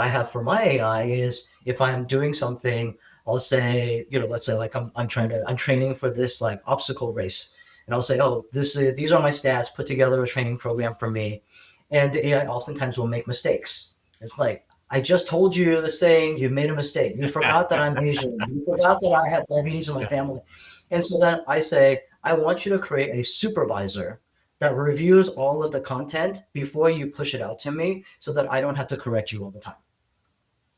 I have for my AI is if I'm doing something, I'll say, let's say like I'm training for this like obstacle race. And I'll say, oh, these are my stats, put together a training program for me. And the AI oftentimes will make mistakes. It's like, I just told you this thing, you made a mistake. You forgot that I'm Asian. You forgot that I have diabetes in my Yeah. family. And so then I say, I want you to create a supervisor that reviews all of the content before you push it out to me so that I don't have to correct you all the time.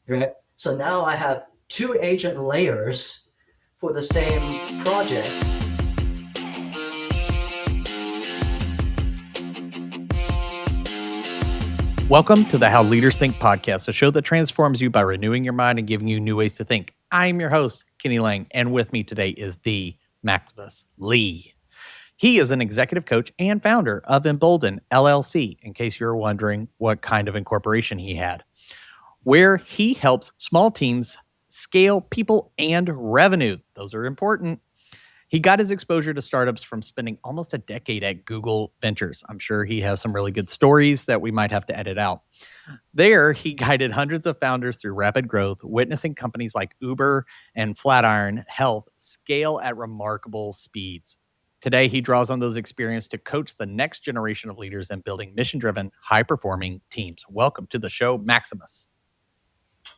Right? So now I have two agent layers for the same project. Welcome to the How Leaders Think podcast, a show that transforms you by renewing your mind and giving you new ways to think. I'm your host, Kenny Lang, and with me today is the Maximus Lih. He is an executive coach and founder of Embolden LLC, in case you're wondering what kind of incorporation he had, where he helps small teams scale people and revenue. Those are important. He got his exposure to startups from spending almost a decade at Google Ventures. I'm sure he has some really good stories that we might have to edit out. There, he guided hundreds of founders through rapid growth, witnessing companies like Uber and Flatiron Health scale at remarkable speeds. Today, he draws on those experiences to coach the next generation of leaders in building mission-driven, high-performing teams. Welcome to the show, Maximus.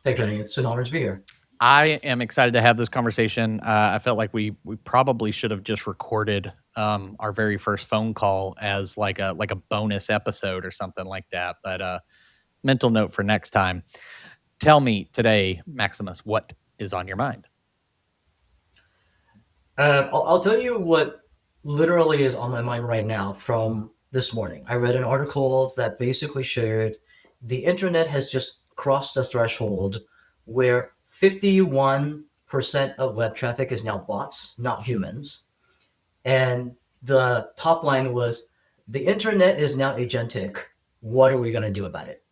Hey, Kenny, it's an honor to be here. I am excited to have this conversation. I felt like we probably should have just recorded our very first phone call as like a bonus episode or something like that. But mental note for next time. Tell me today, Maximus, what is on your mind? I'll tell you what literally is on my mind right now from this morning. I read an article that basically shared the internet has just crossed the threshold where 51% of web traffic is now bots, not humans. And the top line was the internet is now agentic. What are we going to do about it?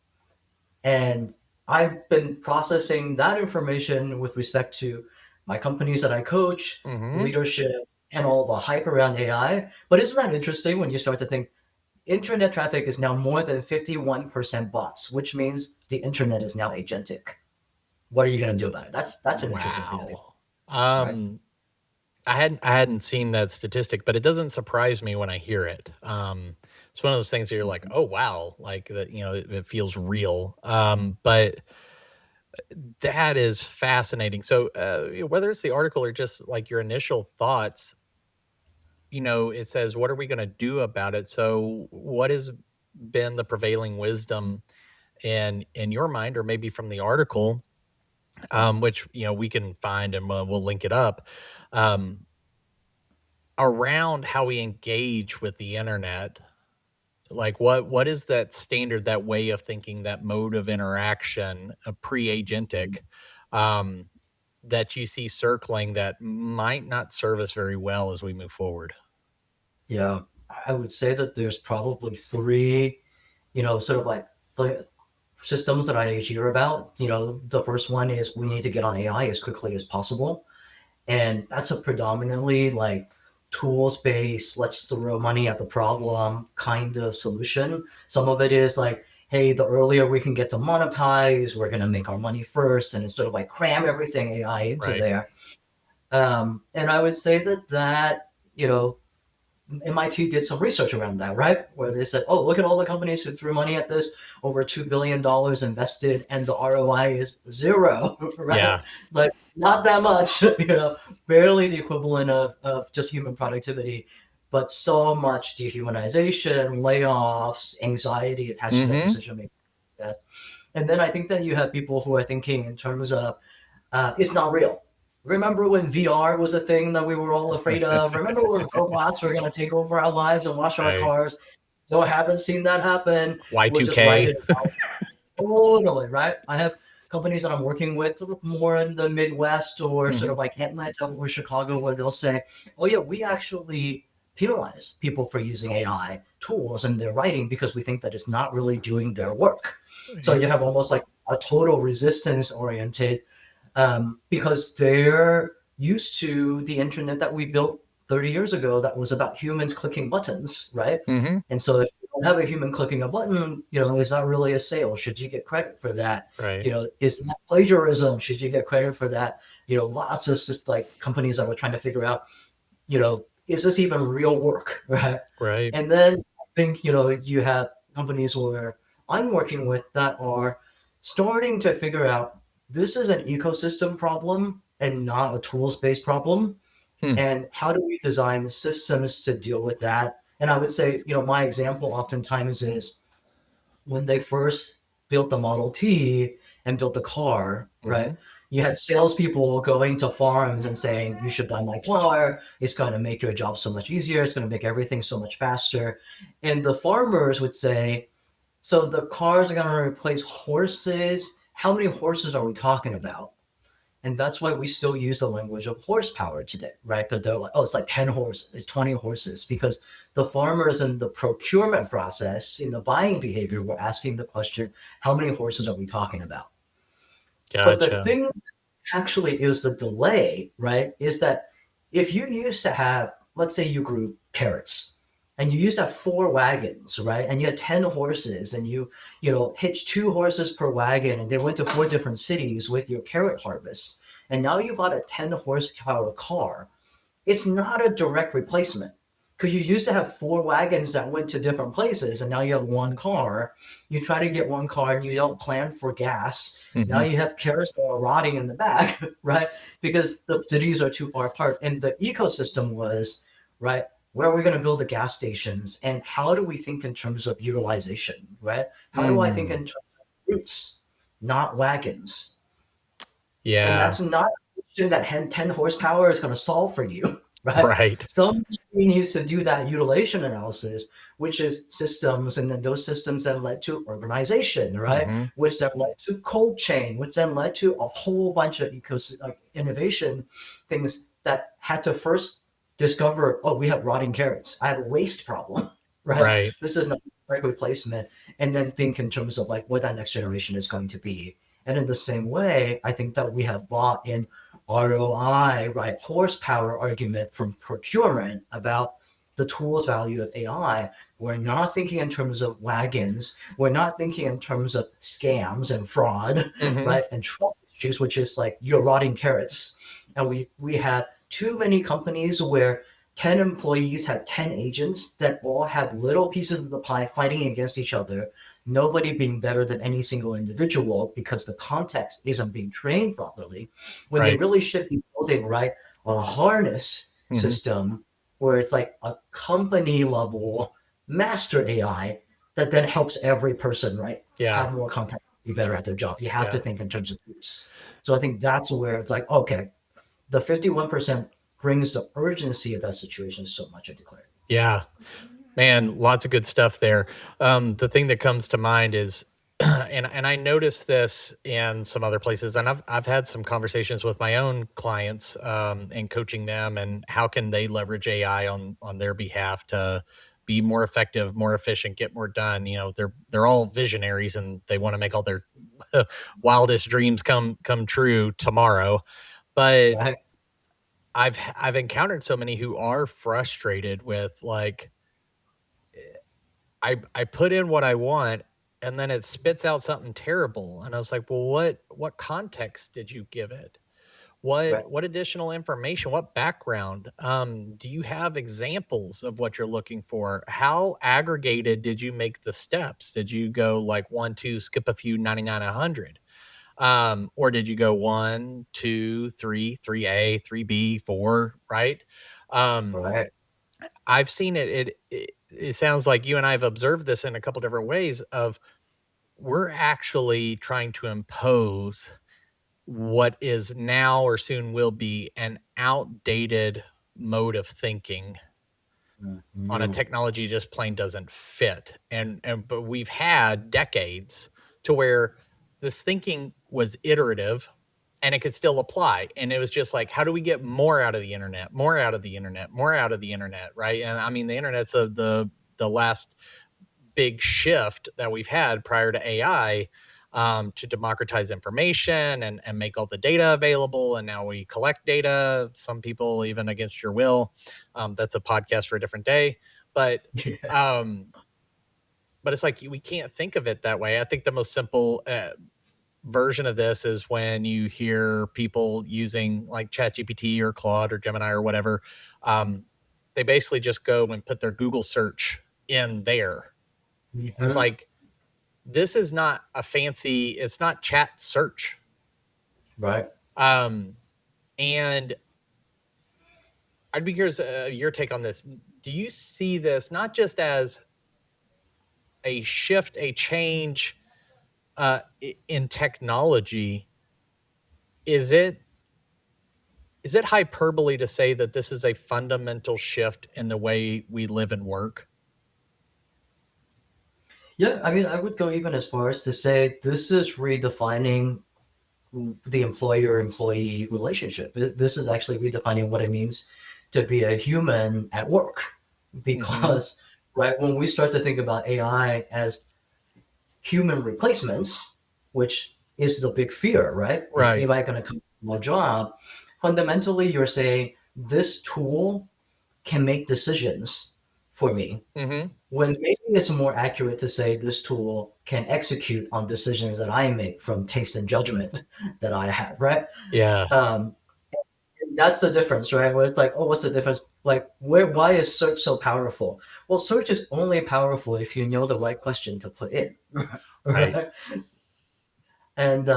And I've been processing that information with respect to my companies that I coach, leadership, and all the hype around AI. But isn't that interesting when you start to think internet traffic is now more than 51% bots, which means the internet is now agentic. What are you going to do about it? That's an interesting thing to think. Right? I hadn't seen that statistic, but it doesn't surprise me when I hear it. It's one of those things where you're like, oh wow, like that, it feels real. But that is fascinating. So whether it's the article or just like your initial thoughts, it says, what are we going to do about it? So what has been the prevailing wisdom in your mind, or maybe from the article, which, we can find and we'll link it up, around how we engage with the internet? Like what is that standard, that way of thinking, that mode of interaction, pre-agentic, that you see circling that might not serve us very well as we move forward? Yeah, I would say that there's probably three, sort of like systems that I hear about. The first one is we need to get on AI as quickly as possible. And that's a predominantly like tools based, let's throw money at the problem kind of solution. Some of it is like, hey, the earlier we can get to monetize, we're going to make our money first. And it's sort of like cram everything AI into Right. there. And I would say that, MIT did some research around that, right? Where they said, oh, look at all the companies who threw money at this, over $2 billion invested, and the ROI is zero, right? Yeah. Like, not that much, barely the equivalent of just human productivity, but so much dehumanization, layoffs, anxiety attached to that decision making process. And then I think that you have people who are thinking in terms of it's not real. Remember when VR was a thing that we were all afraid of? Remember when robots were going to take over our lives and wash our Right. cars? So I haven't seen that happen. We'll just write Y2K. it out. Totally, right? I have companies that I'm working with sort of more in the Midwest or sort of like Atlanta or Chicago where they'll say, oh yeah, we actually penalize people for using AI tools in their writing because we think that it's not really doing their work. So you have almost like a total resistance oriented because they're used to the internet that we built 30 years ago that was about humans clicking buttons, right? And so if you don't have a human clicking a button, is that really a sale? Should you get credit for that? Right. Is that plagiarism? Should you get credit for that? Lots of just like companies that were trying to figure out, is this even real work, right? Right. And then I think, you have companies where I'm working with that are starting to figure out this is an ecosystem problem and not a tools-based problem. Hmm. And how do we design systems to deal with that? And I would say, my example oftentimes is when they first built the Model T and built the car, Mm-hmm. right? You had salespeople going to farms and saying, you should buy my car. It's going to make your job so much easier. It's going to make everything so much faster. And the farmers would say, so the cars are going to replace horses. How many horses are we talking about? And that's why we still use the language of horsepower today, right? But they're like, oh, it's like 10 horses, it's 20 horses, because the farmers in the procurement process, in the buying behavior, were asking the question, how many horses are we talking about? But the Gotcha. thing actually is the delay, right? Is that if you used to have, let's say you grew carrots and you used to have 4 wagons, right? And you had 10 horses and you hitched 2 horses per wagon and they went to 4 different cities with your carrot harvest. And now you bought a 10 horsepower car. It's not a direct replacement because you used to have 4 wagons that went to different places and now you have 1 car. You try to get 1 car and you don't plan for gas. Now Mm-hmm. you have carrots that are rotting in the back, right? Because the cities are too far apart. And the ecosystem was, right, where are we going to build the gas stations and how do we think in terms of utilization, right? How do I think in Mm. terms of routes, not wagons? And Yeah. that's not a question that 10 horsepower is going to solve for you, right? Right. Somebody needs to do that utilization analysis, which is systems, and then those systems then led to organization, right? Mm-hmm. Which then led to cold chain, which then led to a whole bunch of innovation things that had to first discover, oh, we have rotting carrots. I have a waste problem, right? Right. This is not a direct replacement. And then think in terms of like what that next generation is going to be. And in the same way, I think that we have bought in ROI, right, horsepower argument from procurement about the tools value of AI. We're not thinking in terms of wagons. We're not thinking in terms of scams and fraud, Mm-hmm. right, and trust issues, which is like you're rotting carrots. And we have too many companies where 10 employees have 10 agents that all have little pieces of the pie fighting against each other, nobody being better than any single individual because the context isn't being trained properly, when they Right. really should be building, right, a harness Mm-hmm. system where it's like a company level master AI that then helps every person, right, Yeah. have more context, be better at their job. You have to Yeah. think in terms of this. So I think that's where it's like, okay, the 51% brings the urgency of that situation so much into clarity. Yeah. Man, lots of good stuff there. The thing that comes to mind is, and I noticed this in some other places, and I've had some conversations with my own clients, and coaching them, and how can they leverage AI on their behalf to be more effective, more efficient, get more done. You know, they're all visionaries, and they want to make all their wildest dreams come true tomorrow. But Right? I've encountered so many who are frustrated with like I put in what I want and then it spits out something terrible. And I was like, well, what context did you give it? Right. What additional information? What background? Do you have examples of what you're looking for? How aggregated did you make the steps? Did you go like 1, 2, skip a few, 99, 100? Or did you go 1, 2, 3, 3A, 3B, 4, right? Um, Right. I've seen it sounds like you and I have observed this in a couple different ways of we're actually trying to impose what is now or soon will be an outdated mode of thinking on a Mhm. technology just plain doesn't fit. And but we've had decades to where this thinking was iterative and it could still apply. And it was just like, how do we get more out of the internet, more out of the internet, more out of the internet, right? And I mean, the internet's of the last big shift that we've had prior to AI, to democratize information and make all the data available. And now we collect data, some people even against your will. That's a podcast for a different day. But Yeah. um, but it's like we can't think of it that way. I think the most simple version of this is when you hear people using like ChatGPT or Claude or Gemini or whatever. Um, they basically just go and put their Google search in there. It's Mhm. like, this is not a fancy, it's not chat search. Right. Um, and I'd be curious your take on this. Do you see this not just as a shift, a change in technology? Is it hyperbole to say that this is a fundamental shift in the way we live and work? Yeah, I mean, I would go even as far as to say this is redefining the employer-employee relationship. This is actually redefining what it means to be a human at work. Mm-hmm. Because, right, when we start to think about AI as human replacements, which is the big fear, right? Is Right. AI going to come to my job? Fundamentally, you're saying this tool can make decisions for me, Mm-hmm. when maybe it's more accurate to say this tool can execute on decisions that I make from taste and judgment that I have, right? Yeah. Um, that's the difference, right? Where it's like, oh, what's the difference? Like, why is search so powerful? Well, search is only powerful if you know the right question to put in, Right. right? And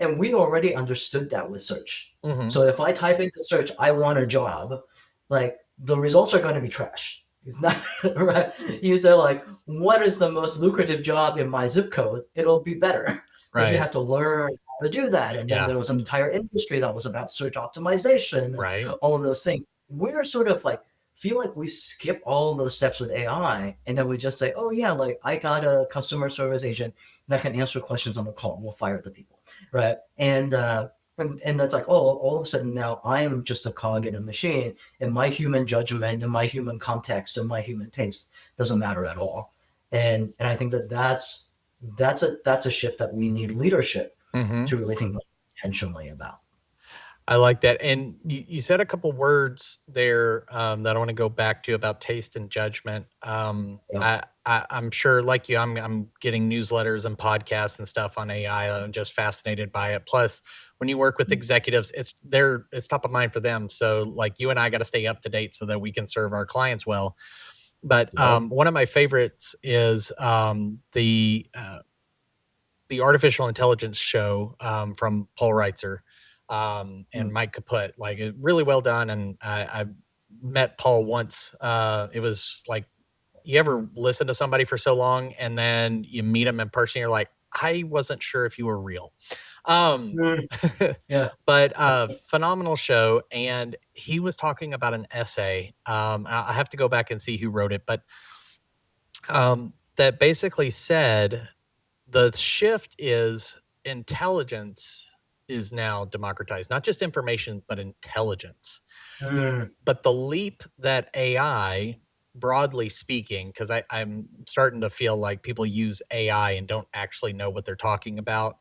and we already understood that with search. Mm-hmm. So if I type into search, I want a job, like the results are going to be trash. It's not right. You say like, what is the most lucrative job in my zip code? It'll be better, but you Right. have to learn how to do that. And then Yeah. there was an entire industry that was about search optimization and Right. all of those things. We're sort of like feel like we skip all of those steps with AI, and then we just say, oh yeah, like I got a customer service agent that can answer questions on the call. We'll fire the people, right? And that's like, oh, all of a sudden now I am just a cog in a machine, and my human judgment and my human context and my human taste doesn't matter at all. And I think that that's a shift that we need leadership Mm-hmm. to really think intentionally about. I like that. And you said a couple words there that I want to go back to about taste and judgment. Yeah. I'm sure, like you, I'm getting newsletters and podcasts and stuff on AI. I'm just fascinated by it. Plus, when you work with executives, it's top of mind for them. So, like you and I got to stay up to date so that we can serve our clients well. But Yep. one of my favorites is the artificial intelligence show from Paul Reitzer and Mm. Mike Kaput. Like, really well done. And I met Paul once. It was like, you ever listen to somebody for so long and then you meet them in person, you're like, I wasn't sure if you were real. Um, Mm. Yeah. but phenomenal show. And he was talking about an essay. I have to go back and see who wrote it, but that basically said the shift is intelligence is now democratized, not just information, but intelligence. Mm. But the leap that AI, broadly speaking, because I'm starting to feel like people use AI and don't actually know what they're talking about,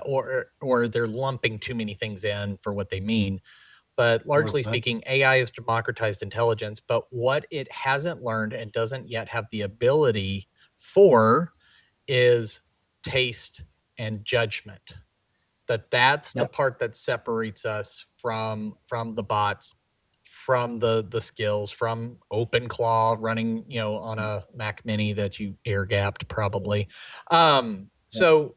or they're lumping too many things in for what they mean. But largely Okay. speaking, AI is democratized intelligence. But what it hasn't learned and doesn't yet have the ability for is taste and judgment. That's the Yep. part that separates us from the bots, from the skills, from OpenClaw running, on a Mac Mini that you air gapped probably. So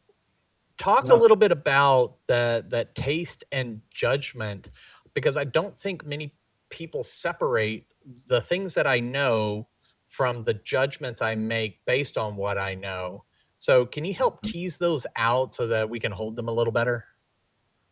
talk a Yep. little bit about that taste and judgment, because I don't think many people separate the things that I know from the judgments I make based on what I know. So can you help tease those out so that we can hold them a little better?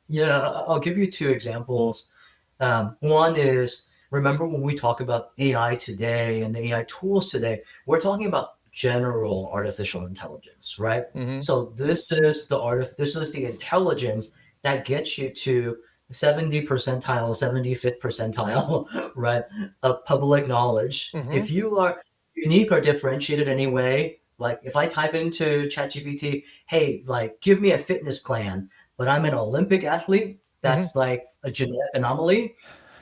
Yeah, I'll give you two examples. One is, remember when we talk about AI today and the AI tools today, we're talking about general artificial intelligence, right? Mm-hmm. So this is the intelligence that gets you to 70 percentile, 75th percentile, right, of public knowledge. Mm-hmm. If you are unique or differentiated in any way, like if I type into ChatGPT, hey, like give me a fitness plan, but I'm an Olympic athlete, Mm-hmm. that's like a genetic anomaly,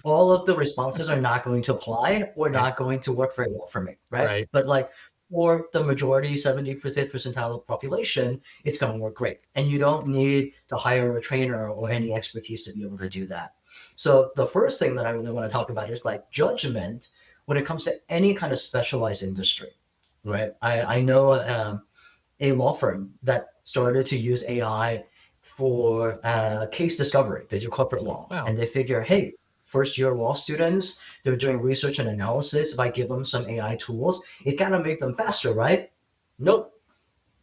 all of the responses are not going to apply or Right. not going to work very well for me, right? Right. But like for the majority, 70% percentile of the population, it's going to work great. And you don't need to hire a trainer or any expertise to be able to do that. So the first thing that I really want to talk about is like judgment when it comes to any kind of specialized industry, right? I know a law firm that started to use AI for case discovery. They do corporate law, Wow. and they figure, hey, first year law students, they're doing research and analysis. If I give them some AI tools, it kind of make them faster, right? Nope.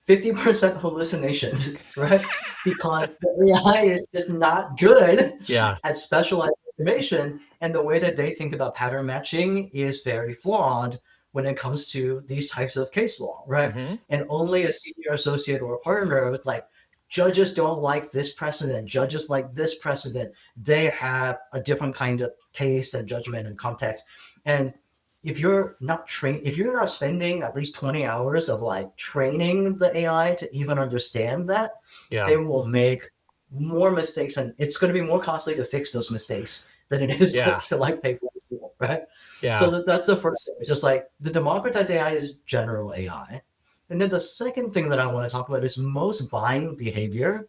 50% hallucinations, right? Because the AI is just not good Yeah. at specialized information. And the way that they think about pattern matching is very flawed when it comes to these types of case law, right? Mm-hmm. And only a senior associate or a partner with like, judges don't like this precedent, judges like this precedent. They have a different kind of taste and judgment and context. And if you're not spending at least 20 hours of like training the AI to even understand that, Yeah. they will make more mistakes, and it's going to be more costly to fix those mistakes than it is Yeah. to like pay for the tool, right? So Yeah. that's the first thing. It's just like the democratized AI is general AI. And then the second thing that I want to talk about is most buying behavior,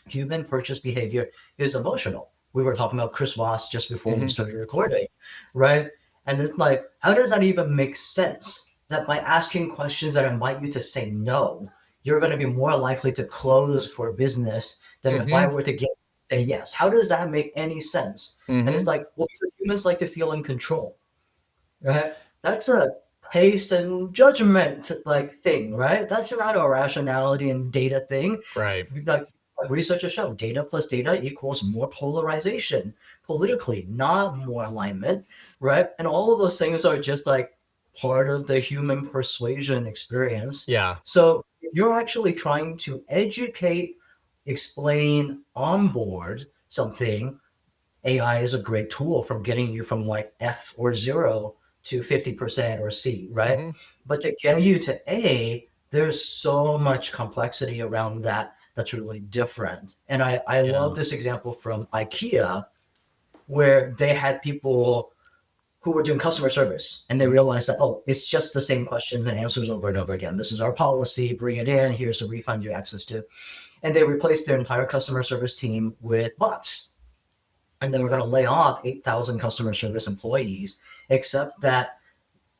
human purchase behavior is emotional. We were talking about Chris Voss just before we Mm-hmm. started recording, right? And it's like, how does that even make sense? That by asking questions that invite you to say no, you're going to be more likely to close for business than if I Mm-hmm. were to get say yes. How does that make any sense? And it's Mm-hmm. like, well, so humans like to feel in control, right? That's a taste and judgment like thing, right? That's not a rationality and data thing. Right. Like researchers show, data plus data equals more polarization politically, not more alignment, right? And all of those things are just like part of the human persuasion experience. Yeah. So you're actually trying to educate, explain, onboard something. AI is a great tool from getting you from like F or zero to 50% or C, right? Mm-hmm. But to get you to A, there's so much complexity around that that's really different. And I Yeah. love this example from IKEA where they had people who were doing customer service and they realized that, oh, it's just the same questions and answers over and over again. This is our policy, bring it in, here's the refund you access to. And they replaced their entire customer service team with bots, and then we're going to lay off 8,000 customer service employees, except that,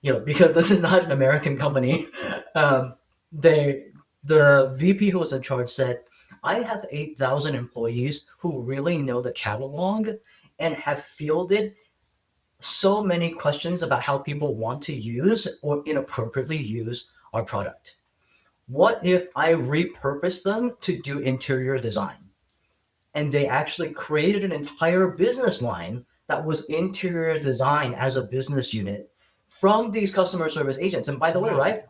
because this is not an American company, um, they, the VP who was in charge said, I have 8,000 employees who really know the catalog and have fielded so many questions about how people want to use or inappropriately use our product. What if I repurpose them to do interior design? And they actually created an entire business line that was interior design as a business unit from these customer service agents. And by the way, Wow. right,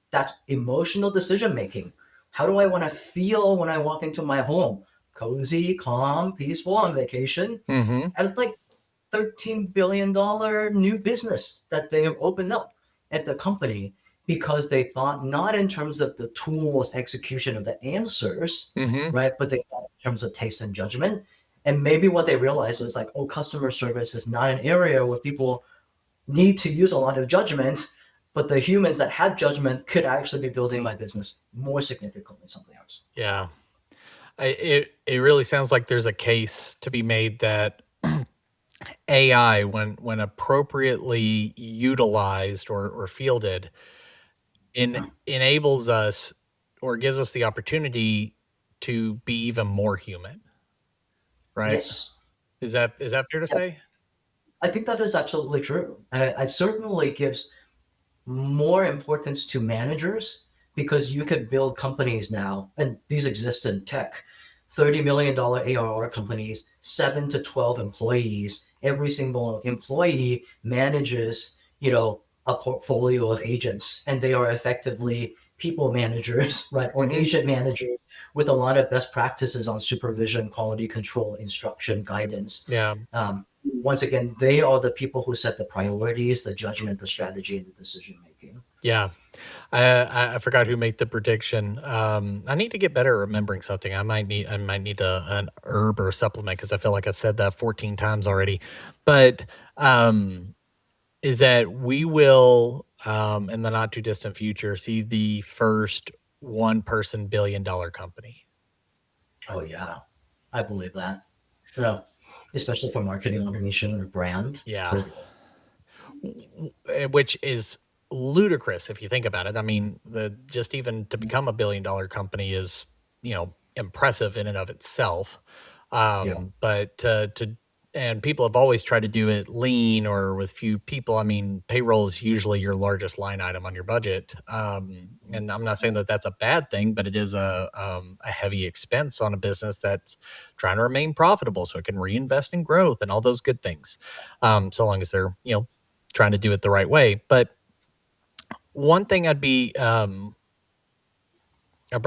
that's emotional decision making. How do I want to feel when I walk into my home? Cozy, calm, peaceful, on vacation. Mm-hmm. And it's like $13 billion new business that they have opened up at the company because they thought not in terms of the tools execution of the answers, Mm-hmm. right? But they thought in terms of taste and judgment. And maybe what they realized was like, oh, customer service is not an area where people need to use a lot of judgment, but the humans that had judgment could actually be building my business more significantly than something else. Yeah. It really sounds like there's a case to be made that AI, when appropriately utilized or fielded, enables us or gives us the opportunity to be even more human, right? Yes. Is that fair to say? I think that is absolutely true. It certainly gives more importance to managers because you could build companies now, and these exist in tech, $30 million ARR companies, 7 to 12 employees. Every single employee manages, a portfolio of agents, and they are effectively people managers, right, or Mhm. agent managers with a lot of best practices on supervision, quality control, instruction, guidance. Yeah. Once again, they are the people who set the priorities, the judgment, the strategy, and the decision making. Yeah. I forgot who made the prediction. I need to get better at remembering something. I might need an herb or a supplement because I feel like I've said that 14 times already. But is that we will in the not too distant future, see the first one person $1 billion company. Oh yeah, I believe that. Yeah, especially for marketing automation or brand. Yeah. For Which is ludicrous if you think about it. I mean, the just even to become a $1 billion company is, impressive in and of itself. yeah, But to and people have always tried to do it lean or with few people. I mean, payroll is usually your largest line item on your budget. And I'm not saying that that's a bad thing, but it is a heavy expense on a business that's trying to remain profitable so it can reinvest in growth and all those good things. So long as they're, trying to do it the right way. But one thing I brought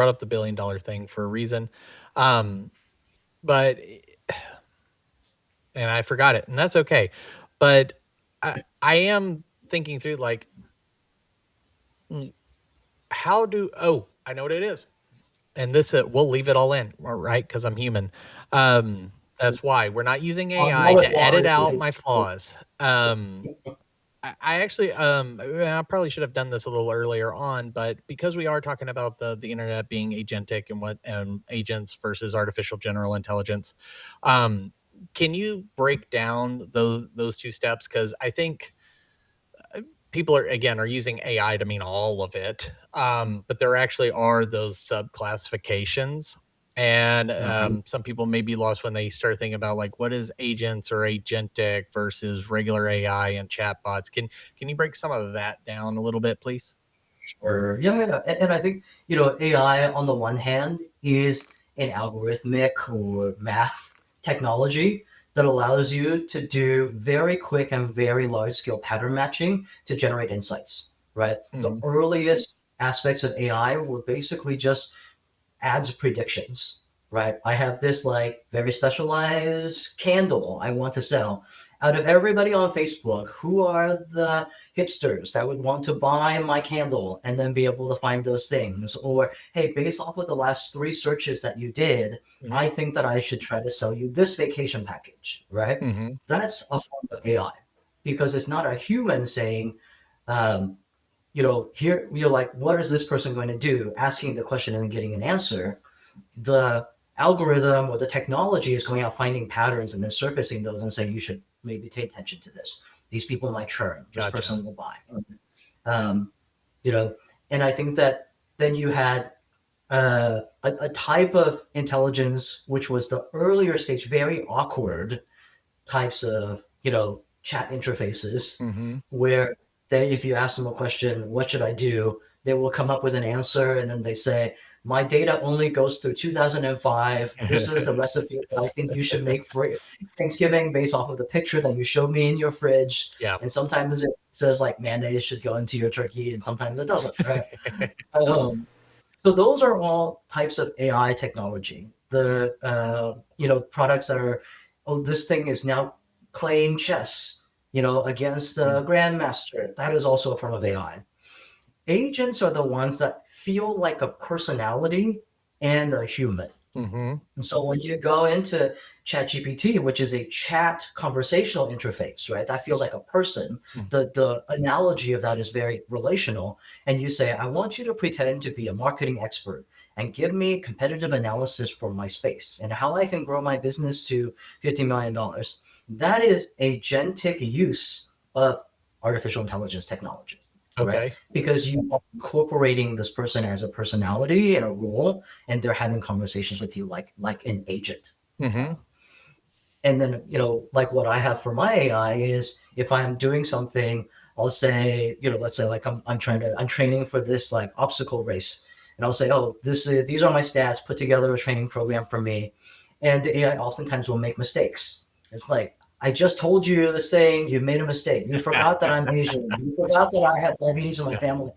up the $1 billion thing for a reason. Um, but and I forgot it, and that's okay. But I am thinking through like mm, how do I know what it is. And this we'll leave it all in, right? Because I'm human. That's why we're not using AI knowledge to edit out water. my flaws. I actually, I probably should have done this a little earlier on, but because we are talking about the internet being agentic and what agents versus artificial general intelligence, um, can you break down those two steps? Because I think people are using AI to mean all of it, but there actually are those sub classifications. And Mhm. some people may be lost when they start thinking about like what is agents or agentic versus regular AI and chatbots. Can you break some of that down a little bit, please? Or yeah, yeah. And I think AI on the one hand is an algorithmic or math technology that allows you to do very quick and very large scale pattern matching to generate insights. Right. The Hmm. earliest aspects of AI were basically just ads predictions, right? I have this like very specialized candle I want to sell. Out of everybody on Facebook, who are the hipsters that would want to buy my candle and then be able to find those things? Or, hey, based off of the last three searches that you did, Hmm. I think that I should try to sell you this vacation package, right? Hmm. That's a form of AI because it's not a human saying, um, here you're like, what is this person going to do? Asking the question and then getting an answer. The algorithm or the technology is going out finding patterns and then surfacing those and saying you should maybe pay attention to this. These people might churn. This Gotcha. person will buy. Um, you know, and I think that then you had a type of intelligence which was the earlier stage, very awkward types of chat interfaces Hmm. where they if you ask them a question, what should I do, they will come up with an answer and then they say my data only goes through 2005. This is the recipe that I think you should make for Thanksgiving based off of the picture that you showed me in your fridge. Yeah. And sometimes it says like mayonnaise should go into your turkey and sometimes it doesn't, right? So those are all types of AI technology. The products that are, oh, this thing is now playing chess, against the grandmaster. That is also a form of AI. Agents are the ones that feel like a personality and a human. Hmm. And so when you go into ChatGPT, which is a chat conversational interface, right? That feels like a person. The analogy of that is very relational. And you say, I want you to pretend to be a marketing expert and give me competitive analysis for my space and how I can grow my business to $50 million. That is agentic use of artificial intelligence technology, right? Okay. Because you are incorporating this person as a personality and a role, and they're having conversations with you like an agent. Hmm. And then like what I have for my AI is if I'm doing something, I'll say let's say like I'm training for this like obstacle race, and I'll say, oh, these are my stats, put together a training program for me, and the AI oftentimes will make mistakes. It's like, I just told you this thing, you made a mistake, you forgot that I'm Asian, you forgot that I have diabetes in my Yeah. family.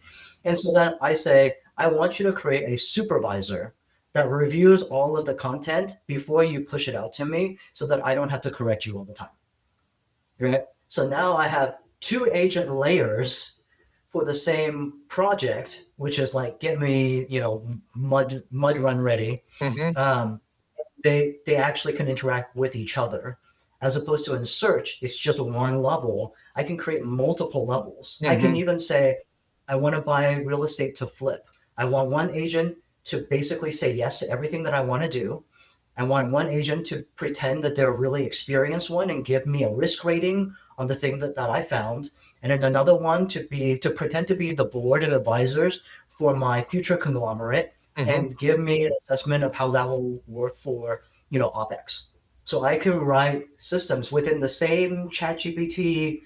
And so then I say, I want you to create a supervisor that reviews all of the content before you push it out to me so that I don't have to correct you all the time. Right? So now I have two agent layers for the same project, which is like get me, mud run ready. Hmm. Um, they actually can interact with each other. As opposed to in search, it's just one level. I can create multiple levels. I can Mm-hmm. even say, I want to buy real estate to flip. I want one agent to basically say yes to everything that I want to do. I want one agent to pretend that they're a really experienced one and give me a risk rating on the thing that I found. And then another one to pretend to be the board of advisors for my future conglomerate Mm-hmm. and give me an assessment of how that will work for, OpEx. So I can write systems within the same ChatGPT,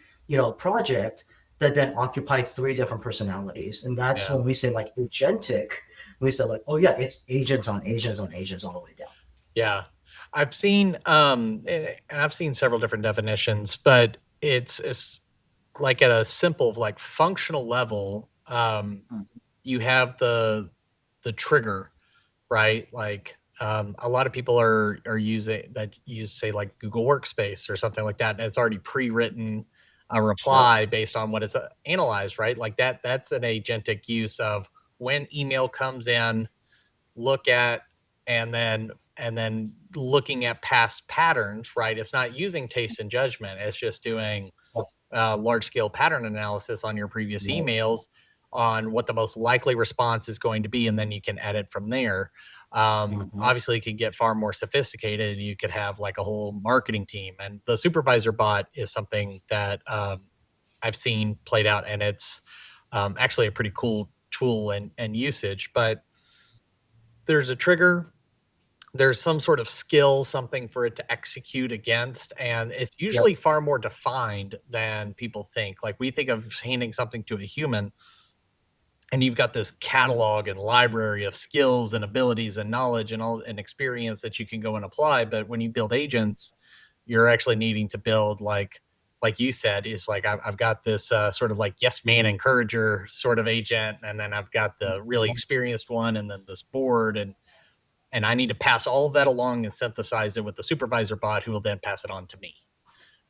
project that then occupy three different personalities. And that's Yeah. when we say like agentic, we say like, oh yeah, it's agents on agents on agents all the way down. Yeah. I've seen and I've seen several different definitions, but it's like at a simple like functional level, you have the trigger, right? Like a lot of people are using that use say like Google Workspace or something like that, and it's already pre-written a Yep. reply based on what it's analyzed, right? Like that's an agentic use of when email comes in, look at and then looking at past patterns, right? It's not using taste and judgment. It's just doing Yep. large scale pattern analysis on your previous Yep. emails on what the most likely response is going to be, and then you can edit from there. Mhm. Obviously, it can get far more sophisticated. You could have like a whole marketing team, and the supervisor bot is something that I've seen played out, and it's actually a pretty cool tool and usage. But there's a trigger, there's some sort of skill, something for it to execute against, and it's Yep. usually far more defined than people think. Like we think of handing something to a human, and you've got this catalog and library of skills and abilities and knowledge and all and experience that you can go and apply. But when you build agents, you're actually needing to build like you said, is like I've got this sort of like yes man encourager sort of agent, and then I've got the really Mhm. experienced one, and then this board, and I need to pass all of that along and synthesize it with the supervisor bot who will then pass it on to me.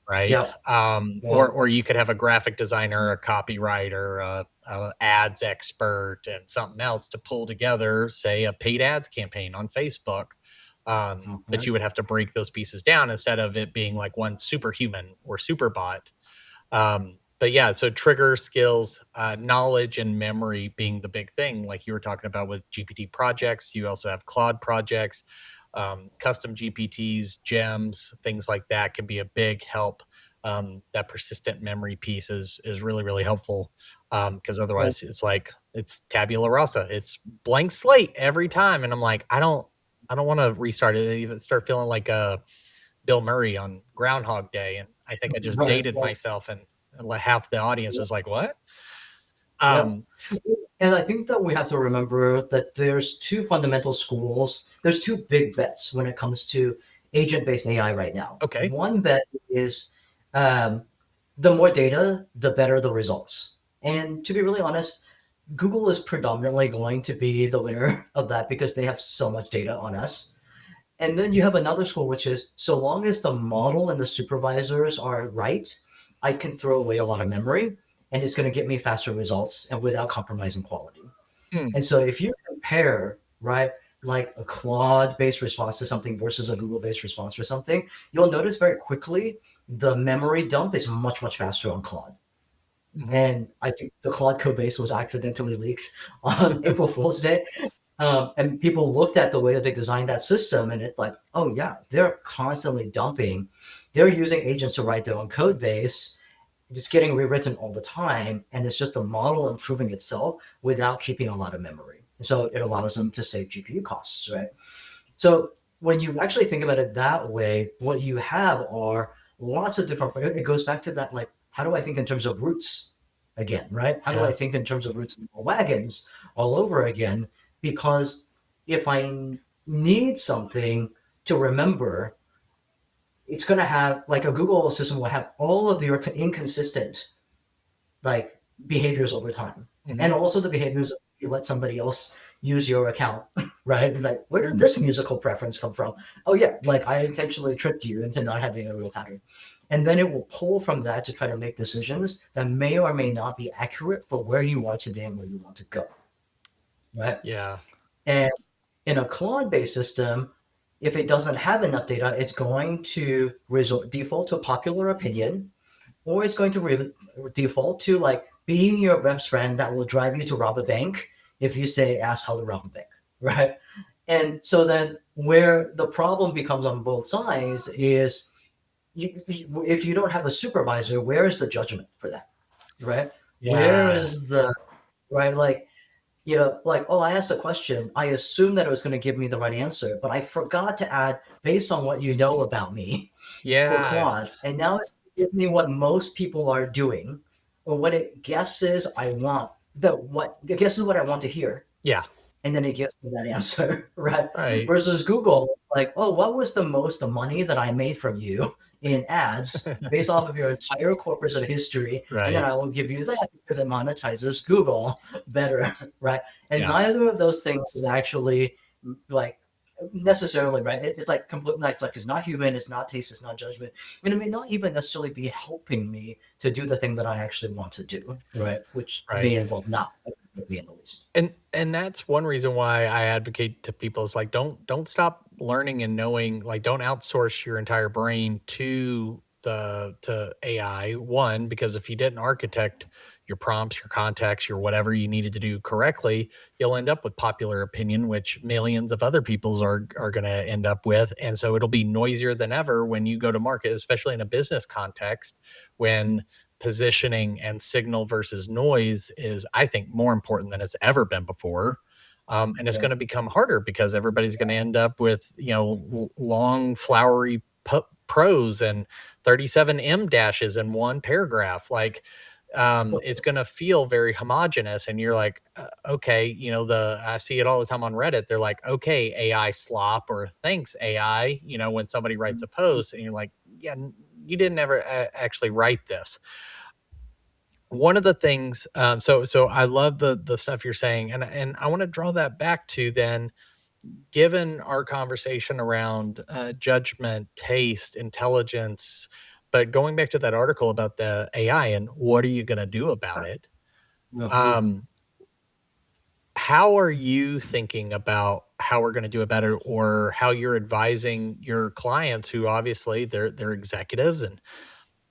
Right. Yep. Or Yep. or you could have a graphic designer, a copywriter, a ads expert, and something else to pull together, say, a paid ads campaign on Facebook. But Mhm. you would have to break those pieces down instead of it being like one superhuman or super bot. But yeah, so trigger skills, knowledge and memory being the big thing, like you were talking about with GPT projects. You also have Claude projects, custom GPTs, gems, things like that can be a big help. That persistent memory piece is really really helpful because Well, otherwise it's like it's tabula rasa, it's blank slate every time, and I'm like I don't want to restart it. Even start feeling like Bill Murray on Groundhog Day, and I think I just right. dated Right. myself, and like half the audience Yep. is like, "What?" Yep. Um, And I think that we have to remember that there's two fundamental schools. There's two big bets when it comes to agent-based AI right now. okay, One bet is um, the more data, the better the results. And to be really honest, Google is predominantly going to be the winner of that because they have so much data on us. And then you have another school, which is so long as the model and the supervisors are right, I can throw away a lot of memory and it's going to get me faster results and without compromising quality. hmm, And so if you compare, right, like a Claude based response to something versus a Google based response for something, you'll notice very quickly the memory dump is much, much faster on Claude. mhm, And I think the Claude code base was accidentally leaked on April Fool's Day. And people looked at the way that they designed that system and it's like, oh yeah, they're constantly dumping. They're using agents to write their own code base. It's getting rewritten all the time. And it's just the model improving itself without keeping a lot of memory. So it allows them to save GPU costs, right? So when you actually think about it that way, what you have are lots of different, it goes back to that, like, how do I think in terms of roots again, right? How do I yeah, think in terms of roots and wagons all over again? Because if I need something to remember, it's going to have, like a Google system will have all of your inconsistent like behaviors over time. mhm, And also the behaviors you let somebody else use your account, right? It's like, where did this musical preference come from? Oh yeah, like I intentionally tricked you into not having a real pattern. And then it will pull from that to try to make decisions that may or may not be accurate for where you are today and where you want to go, right? yeah, And in a Claude-based system, If it doesn't have enough data, it's going to default to popular opinion, or it's going to default to like being your best friend that will drive you to rob a bank if you say ask how to rob a bank, right? And so then where the problem becomes on both sides is if you don't have a supervisor, where is the judgment for that, right? Where Yeah. is the right like like, oh, I asked a question. I assumed that it was going to give me the right answer, but I forgot to add based on what you know about me for Yeah. Claude. And now it's giving me what most people are doing or what it guesses I want. What it guesses what I want to hear, Yeah. and then it gives me that answer, right? Right. Versus Google, like, oh, what was the most money that I made from you in ads based off of your entire corpus of history, and then Right. I will give you that because it monetizes Google better, right? And Yeah. neither of those things is actually like necessarily right. It's like completely like it's not human, it's not taste, it's not judgment, and it may not even necessarily be helping me to do the thing that I actually want to do, right? Which Right. may involve not be in the least. And that's one reason why I advocate to people is like don't stop learning and knowing, like don't outsource your entire brain to AI. One, because if you didn't architect your prompts, your context, your whatever you needed to do correctly, you'll end up with popular opinion, which millions of other people's are going to end up with. And so it'll be noisier than ever when you go to market, especially in a business context, when positioning and signal versus noise is, I think, more important than it's ever been before. And it's Yeah. going to become harder because everybody's going to end up with, long, flowery prose and 37 M dashes in one paragraph. Like, it's going to feel very homogenous. And you're like, okay, I see it all the time on Reddit. They're like, okay, AI slop, or thanks AI, when somebody writes a post and you're like, yeah, you didn't ever actually write this. One of the things, so I love the stuff you're saying, and I want to draw that back to then, given our conversation around judgment, taste, intelligence, but going back to that article about the AI and what are you going to do about it? Mhm. Um, how are you thinking about how we're going to do it better, or how you're advising your clients, who obviously they're executives and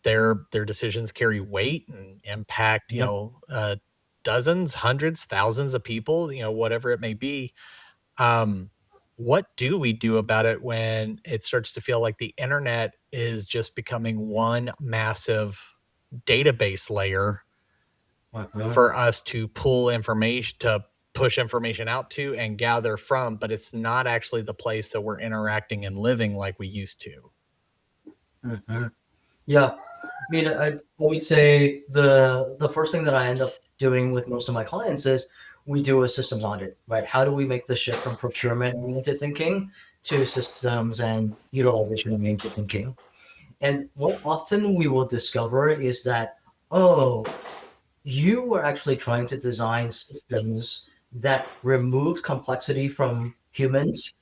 their decisions carry weight and impact, Yeah. dozens, hundreds, thousands of people, whatever it may be. Um, what do we do about it when it starts to feel like the internet is just becoming one massive database layer Mhm. for us to pull information, to push information out to and gather from, but it's not actually the place that we're interacting and living like we used to? Mhm. Yeah. I mean, I would say the first thing that I end up doing with most of my clients is we do a systems audit, right? How do we make the shift from procurement oriented thinking to systems and utilization oriented thinking? And what often we will discover is that, oh, you were actually trying to design systems that remove complexity from humans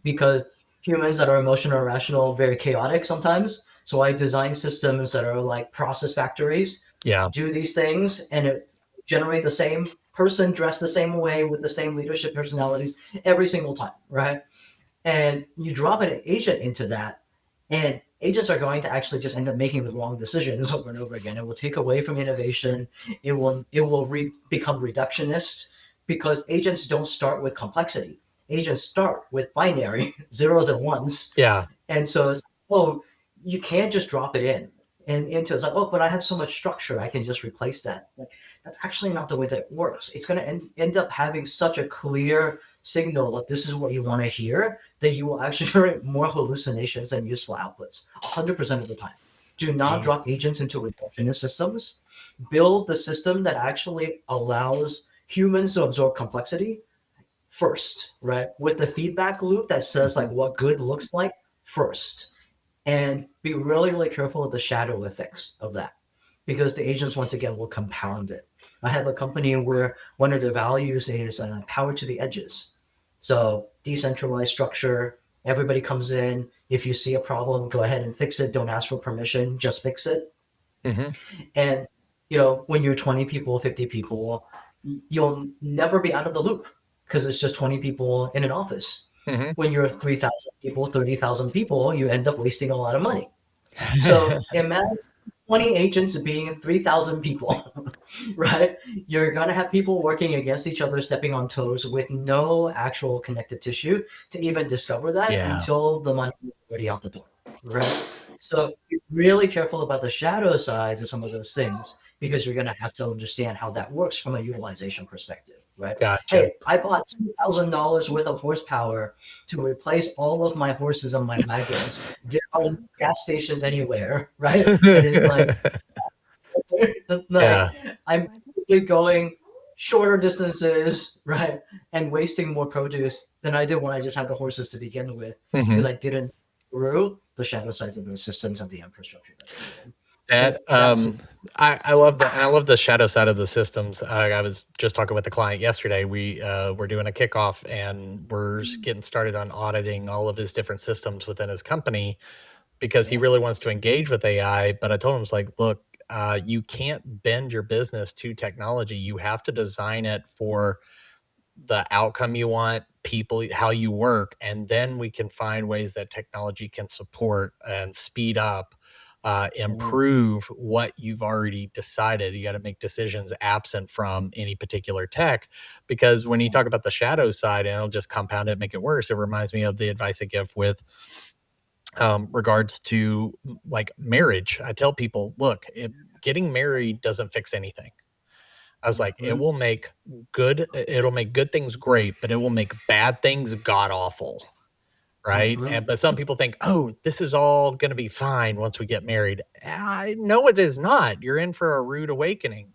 because humans that are emotional or rational are very chaotic sometimes. So I design systems that are like process factories, Yeah. do these things, and it generate the same person dressed the same way with the same leadership personalities every single time, right? And you drop an agent into that, and agents are going to actually just end up making the wrong decisions over and over again. It will take away from innovation. It will become reductionist because agents don't start with complexity. Agents start with binary zeros and ones, Yeah. and so it's, oh, you can't just drop it in and into it's like, oh, but I have so much structure, I can just replace that. Like that's actually not the way that it works. It's going to end up having such a clear signal that this is what you want to hear that you will actually generate more hallucinations than useful outputs 100% of the time. Do not Yes. drop agents into reductionist systems. Build the system that actually allows humans to absorb complexity first, right? With the feedback loop that says like Mhm. what good looks like first. And be really, really careful of the shadow effects of that because the agents, once again, will compound it. I have a company where one of their values is power to the edges. So decentralized structure, everybody comes in. If you see a problem, go ahead and fix it. Don't ask for permission, just fix it. Mhm. And when you're 20 people, 50 people, you'll never be out of the loop because it's just 20 people in an office. Mm-hmm. When you're 3,000 people, 30,000 people, you end up wasting a lot of money. So imagine 20 agents being 3,000 people, right? You're going to have people working against each other, stepping on toes with no actual connective tissue to even discover that Yeah. until the money is already out the door, right? So be really careful about the shadow sides of some of those things because you're going to have to understand how that works from a utilization perspective, right? Gotcha. Hey, I bought $2,000 worth of horsepower to replace all of my horses on my wagons. There are no gas stations anywhere, right? And it's like Yeah. I'm going shorter distances, right, and wasting more produce than I did when I just had the horses to begin with, because Hmm. I didn't through the shadow sides of those systems and the infrastructure that they needed. And That that's I love that, and I love the shadow side of the systems. I was just talking with the client yesterday. We're doing a kickoff, and getting started on auditing all of his different systems within his company because he yeah, really wants to engage with AI. But I told him, it's like, look, you can't bend your business to technology. You have to design it for the outcome you want, people, how you work, and then we can find ways that technology can support and speed up, mm, improve what you've already decided. You got to make decisions absent from any particular tech, because when you mm, talk about the shadow side, and it'll just compound it, make it worse. It reminds me of the advice I give with regards to like marriage. I tell people, look, getting married doesn't fix anything. I was like, mhm, it'll make good things great, but it will make bad things god awful. Right. mhm, But some people think, oh, this is all going to be fine once we get married. No, it is not. You're in for a rude awakening.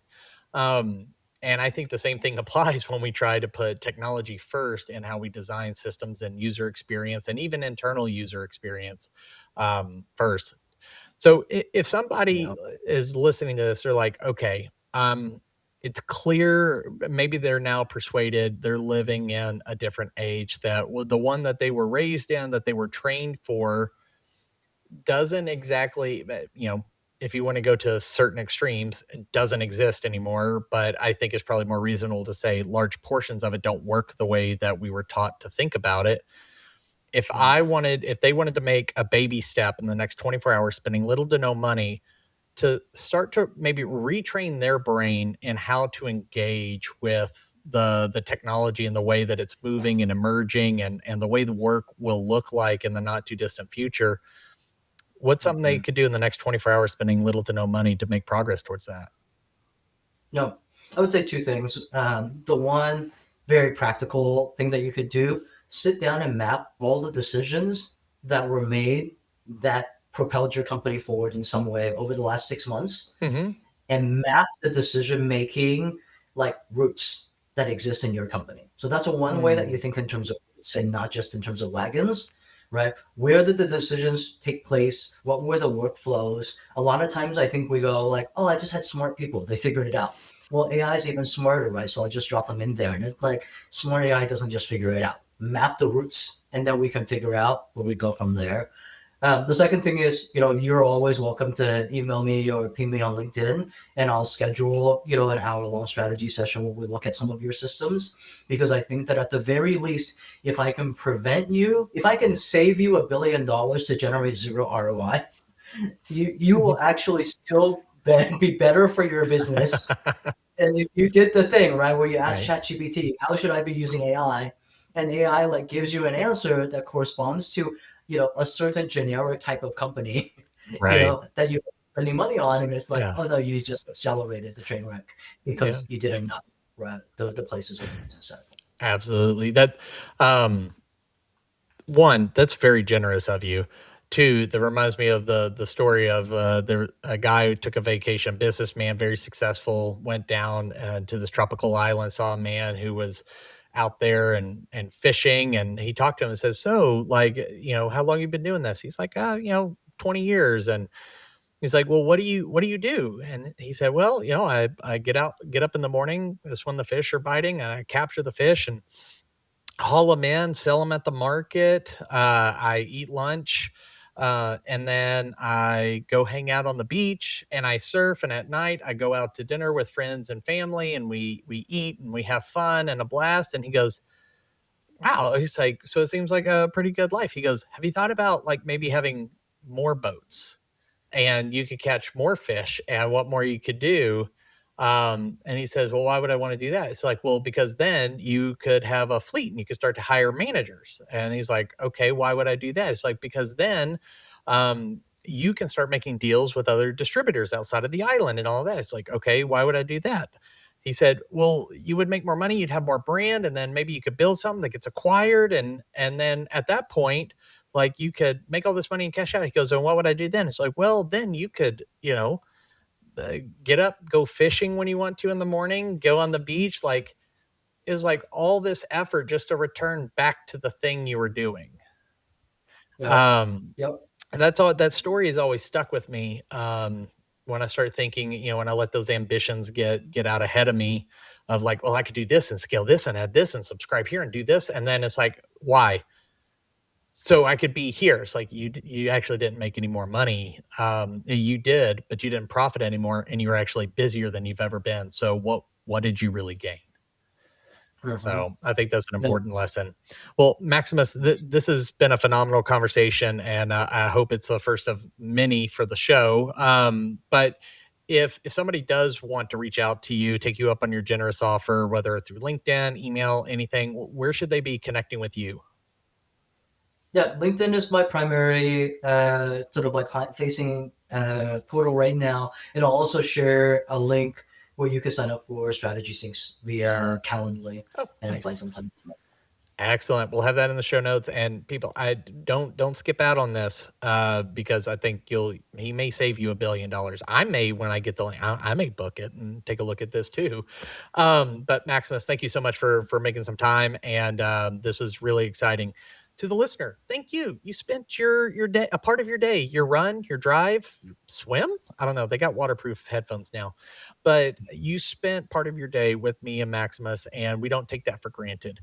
Um, and I think the same thing applies when we try to put technology first in how we design systems and user experience and even internal user experience first. So if somebody yeah, is listening to this, they're like, okay, it's clear maybe they're now persuaded they're living in a different age, that the one that they were raised in, that they were trained for, doesn't exactly, if you want to go to certain extremes, it doesn't exist anymore. But I think it's probably more reasonable to say large portions of it don't work the way that we were taught to think about it. yeah, If they wanted to make a baby step in the next 24 hours, spending little to no money, to start to maybe retrain their brain in how to engage with the technology and the way that it's moving and emerging, and the way the work will look like in the not too distant future, what's something they mhm. could do in the next 24 hours, spending little to no money to make progress towards that? No, I would say two things. The one very practical thing that you could do, sit down and map all the decisions that were made that propelled your company forward in some way over the last 6 months, Hmm. and map the decision making like roots that exist in your company. So that's a one way that you Mm, think in terms of roots and not just in terms of wagons, right? Where did the decisions take place? What were the workflows? A lot of times I think we go like, oh, I just had smart people. They figured it out. Well, AI is even smarter, right? So I just drop them in there. And it's like smart AI doesn't just figure it out. Map the roots and then we can figure out where we go from there. The second thing is, you're always welcome to email me or ping me on LinkedIn, and I'll schedule, an hour-long strategy session where we look at some of your systems. Because I think that at the very least, if I can save you $1 billion to generate zero ROI, you will actually still be better for your business. And you did the thing, right, where you ask right. ChatGPT, how should I be using AI? And AI like gives you an answer that corresponds to, a certain generic type of company, Right. that you're spending money on. And it's like, Yeah. oh no, you just accelerated the train wreck Yeah. because you didn't know, right, the places where things are set. Absolutely. Um, One, that's very generous of you. Two, that reminds me of the story of a guy who took a vacation, businessman, very successful, went down to this tropical island, saw a man who was out there and fishing, and he talked to him and says, "So, like, how long you been doing this?" He's like, 20 years." And he's like, "Well, what do you do?" And he said, "Well, I get up in the morning, this when the fish are biting, and I capture the fish and haul them in, sell them at the market. I eat lunch, and then I go hang out on the beach and I surf. And at night, I go out to dinner with friends and family, and we eat and we have fun and a blast." And he goes, wow. He's like, so it seems like a pretty good life. He goes, have you thought about like maybe having more boats and you could catch more fish and what more you could do? And he says, well, why would I want to do that? It's like, well, because then you could have a fleet and you could start to hire managers. And he's like, okay, why would I do that? It's like, because then you can start making deals with other distributors outside of the island and all of that. It's like, okay, why would I do that? He said, well, you would make more money, you'd have more brand, and then maybe you could build something that gets acquired. And then at that point, like you could make all this money and cash out. He goes, and what would I do then? It's like, well, then you could, get up, go fishing when you want to in the morning, go on the beach. Like it was like all this effort just to return back to the thing you were doing. Yep. Um, Yep. and that's all, that story has always stuck with me. When I start thinking, when I let those ambitions get out ahead of me of like, well, I could do this and scale this and add this and subscribe here and do this. And then it's like, why? So I could be here. It's like you actually didn't make any more money. You did, but you didn't profit anymore, and you're actually busier than you've ever been. So what did you really gain? Mm-hmm. So I think that's an No, important lesson. Well, Maximus, this has been a phenomenal conversation, and I hope it's the first of many for the show. But if somebody does want to reach out to you, take you up on your generous offer, whether through LinkedIn, email, anything, where should they be connecting with you? yeah, LinkedIn is my primary sort of like client-facing portal right now, and I'll also share a link where you can sign up for strategy syncs via Calendly Oh, and plan nice. some time. Excellent. We'll have that in the show notes. And people, don't skip out on this because I think he may save you $1 billion. I may, when I get the link, I may book it and take a look at this too. But Maximus, thank you so much for making some time, and this is really exciting. To the listener, thank you. You spent your day, a part of your day, your run, your drive, swim. I don't know. They got waterproof headphones now, but you spent part of your day with me and Maximus, and we don't take that for granted.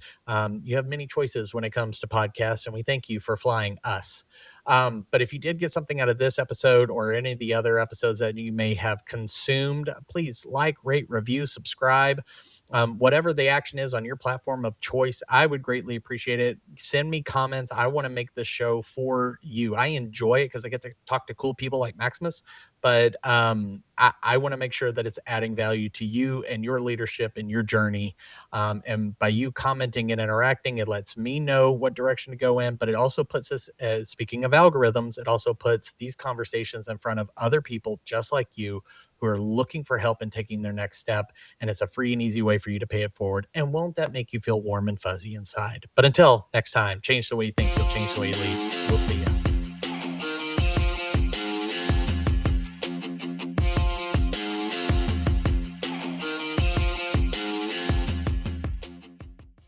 You have many choices when it comes to podcasts, and we thank you for flying us. But if you did get something out of this episode or any of the other episodes that you may have consumed, please like, rate, review, subscribe. Whatever the action is on your platform of choice, I would greatly appreciate it. Send me comments. I want to make this show for you. I enjoy it because I get to talk to cool people like Maximus, but I want to make sure that it's adding value to you and your leadership and your journey. And by you commenting and interacting, it lets me know what direction to go in. But it also puts us, speaking of algorithms, it also puts these conversations in front of other people just like you who are looking for help in taking their next step. And it's a free and easy way for you to pay it forward. And won't that make you feel warm and fuzzy inside? But until next time, change the way you think, you'll change the way you lead. We'll see you.